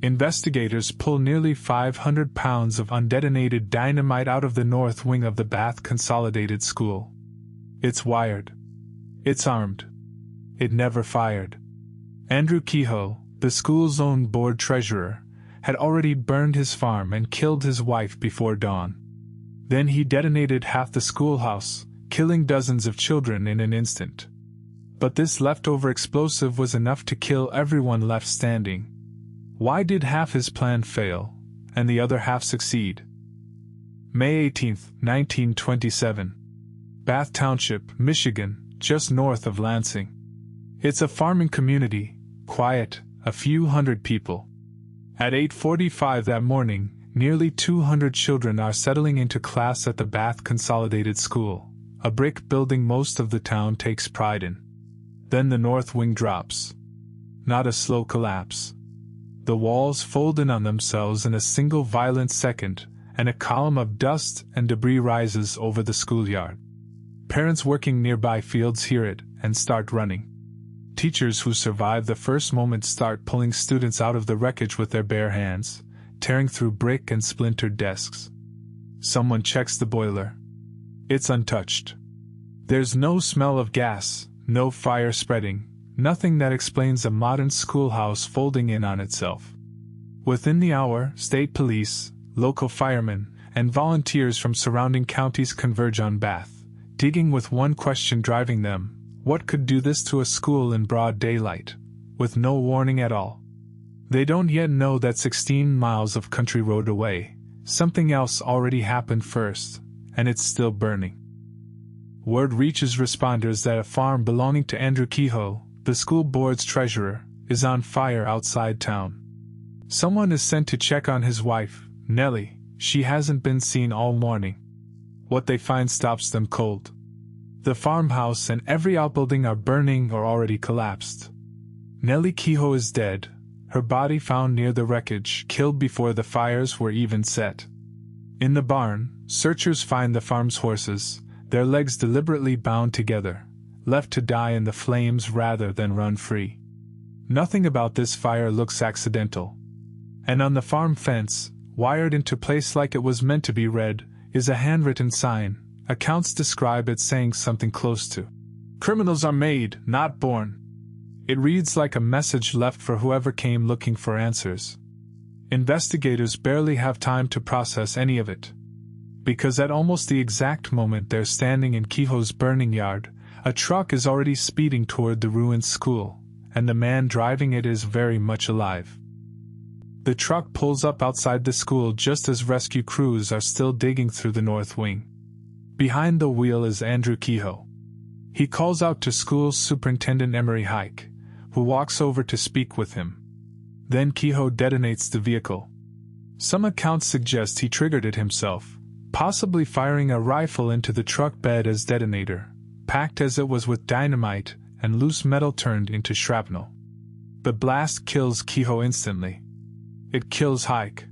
Investigators pull nearly 500 pounds of undetonated dynamite out of the north wing of the Bath Consolidated School. It's wired. It's armed. It never fired. Andrew Kehoe, the school's own board treasurer, had already burned his farm and killed his wife before dawn. Then he detonated half the schoolhouse, killing dozens of children in an instant. But this leftover explosive was enough to kill everyone left standing. Why did half his plan fail, and the other half succeed? May 18, 1927. Bath Township, Michigan, just north of Lansing. It's a farming community, quiet, a few hundred people. At 8:45 that morning, nearly 200 children are settling into class at the Bath Consolidated School, a brick building most of the town takes pride in. Then the north wing drops. Not a slow collapse. The walls fold in on themselves in a single violent second, and a column of dust and debris rises over the schoolyard. Parents working nearby fields hear it and start running. Teachers who survive the first moment start pulling students out of the wreckage with their bare hands, tearing through brick and splintered desks. Someone checks the boiler. It's untouched. There's no smell of gas, no fire spreading, nothing that explains a modern schoolhouse folding in on itself. Within the hour, state police, local firemen, and volunteers from surrounding counties converge on Bath, digging with one question driving them: what could do this to a school in broad daylight, with no warning at all? They don't yet know that 16 miles of country road away, something else already happened first, and it's still burning. Word reaches responders that a farm belonging to Andrew Kehoe, the school board's treasurer, is on fire outside town. Someone is sent to check on his wife, Nellie. She hasn't been seen all morning. What they find stops them cold. The farmhouse and every outbuilding are burning or already collapsed. Nellie Kehoe is dead, her body found near the wreckage, killed before the fires were even set. In the barn, searchers find the farm's horses, their legs deliberately bound together, left to die in the flames rather than run free. Nothing about this fire looks accidental. And on the farm fence, wired into place like it was meant to be read, is a handwritten sign. Accounts describe it saying something close to, "Criminals are made, not born." It reads like a message left for whoever came looking for answers. Investigators barely have time to process any of it. Because at almost the exact moment they're standing in Kehoe's burning yard, a truck is already speeding toward the ruined school, and the man driving it is very much alive. The truck pulls up outside the school just as rescue crews are still digging through the north wing. Behind the wheel is Andrew Kehoe. He calls out to school superintendent Emery Hike, who walks over to speak with him. Then Kehoe detonates the vehicle. Some accounts suggest he triggered it himself, possibly firing a rifle into the truck bed as detonator, packed as it was with dynamite and loose metal turned into shrapnel. The blast kills Kehoe instantly. It kills Hike.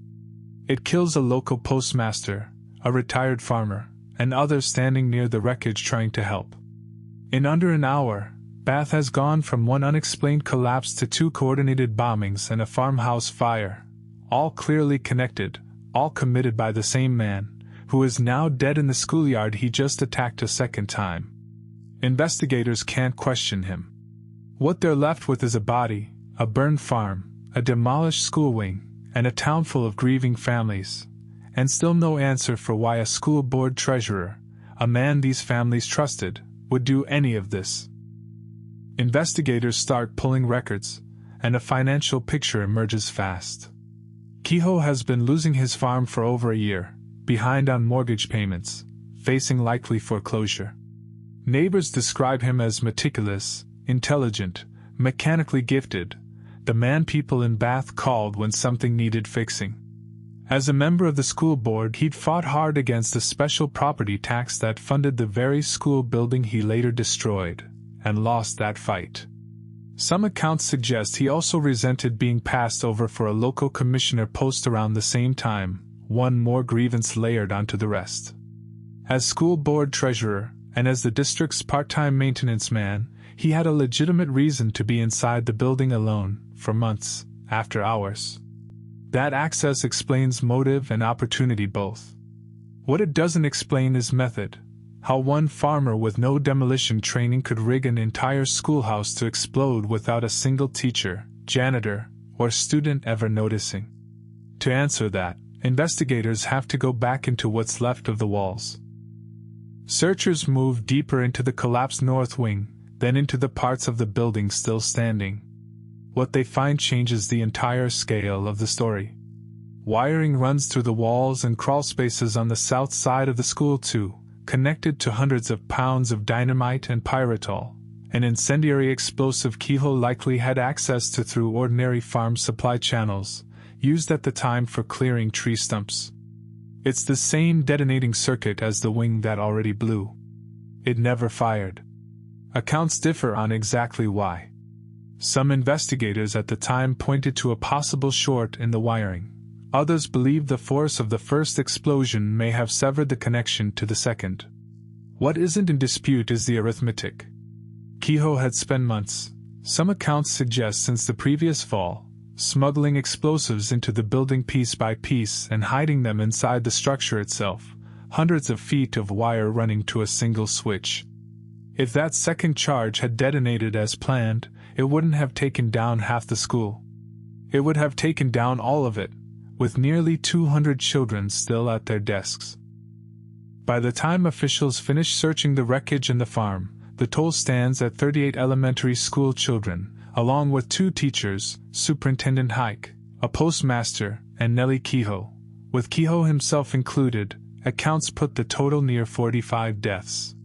It kills a local postmaster, a retired farmer, and others standing near the wreckage trying to help. In under an hour, Bath has gone from one unexplained collapse to two coordinated bombings and a farmhouse fire, all clearly connected, all committed by the same man, who is now dead in the schoolyard he just attacked a second time. Investigators can't question him. What they're left with is a body, a burned farm, a demolished school wing, and a town full of grieving families, and still no answer for why a school board treasurer, a man these families trusted, would do any of this. Investigators start pulling records, and a financial picture emerges fast. Kehoe has been losing his farm for over a year, behind on mortgage payments, facing likely foreclosure. Neighbors describe him as meticulous, intelligent, mechanically gifted, the man people in Bath called when something needed fixing. As a member of the school board, he'd fought hard against the special property tax that funded the very school building he later destroyed, and lost that fight. Some accounts suggest he also resented being passed over for a local commissioner post around the same time, one more grievance layered onto the rest. As school board treasurer, and as the district's part-time maintenance man, he had a legitimate reason to be inside the building alone, for months, after hours. That access explains motive and opportunity both. What it doesn't explain is method. How one farmer with no demolition training could rig an entire schoolhouse to explode without a single teacher, janitor, or student ever noticing. To answer that, investigators have to go back into what's left of the walls. Searchers move deeper into the collapsed north wing, then into the parts of the building still standing. What they find changes the entire scale of the story. Wiring runs through the walls and crawl spaces on the south side of the school too, connected to hundreds of pounds of dynamite and pyritol. An incendiary explosive Kehoe likely had access to through ordinary farm supply channels, used at the time for clearing tree stumps. It's the same detonating circuit as the wing that already blew. It never fired. Accounts differ on exactly why. Some investigators at the time pointed to a possible short in the wiring. Others believe the force of the first explosion may have severed the connection to the second. What isn't in dispute is the arithmetic. Kehoe had spent months, some accounts suggest since the previous fall, smuggling explosives into the building piece by piece and hiding them inside the structure itself, hundreds of feet of wire running to a single switch. If that second charge had detonated as planned, it wouldn't have taken down half the school. It would have taken down all of it, with nearly 200 children still at their desks. By the time officials finish searching the wreckage and the farm, the toll stands at 38 elementary school children, along with 2 teachers, Superintendent Hike, a postmaster, and Nellie Kehoe. With Kehoe himself included, accounts put the total near 45 deaths.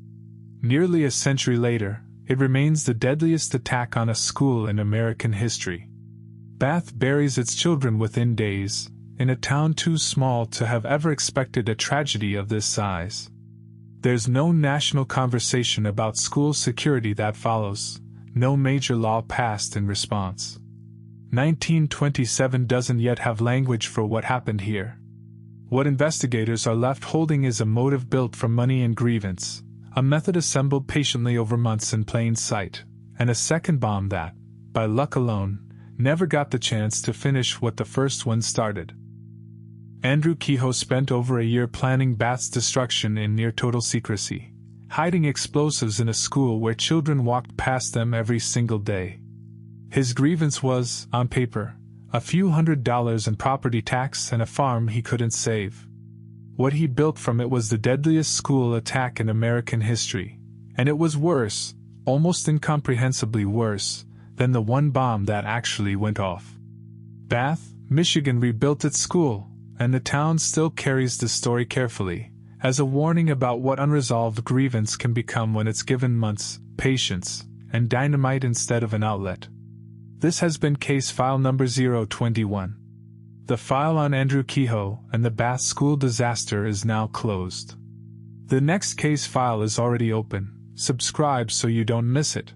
Nearly a century later, it remains the deadliest attack on a school in American history. Bath buries its children within days, in a town too small to have ever expected a tragedy of this size. There's no national conversation about school security that follows, no major law passed in response. 1927 doesn't yet have language for what happened here. What investigators are left holding is a motive built from money and grievance, a method assembled patiently over months in plain sight, and a second bomb that, by luck alone, never got the chance to finish what the first one started. Andrew Kehoe spent over a year planning Bath's destruction in near-total secrecy, hiding explosives in a school where children walked past them every single day. His grievance was, on paper, a few $100s in property tax and a farm he couldn't save. What he built from it was the deadliest school attack in American history, and it was worse, almost incomprehensibly worse, than the one bomb that actually went off. Bath, Michigan rebuilt its school, and the town still carries the story carefully, as a warning about what unresolved grievance can become when it's given months, patience, and dynamite instead of an outlet. This has been case file number 021. The file on Andrew Kehoe and the Bath school disaster is now closed. The next case file is already open. Subscribe so you don't miss it.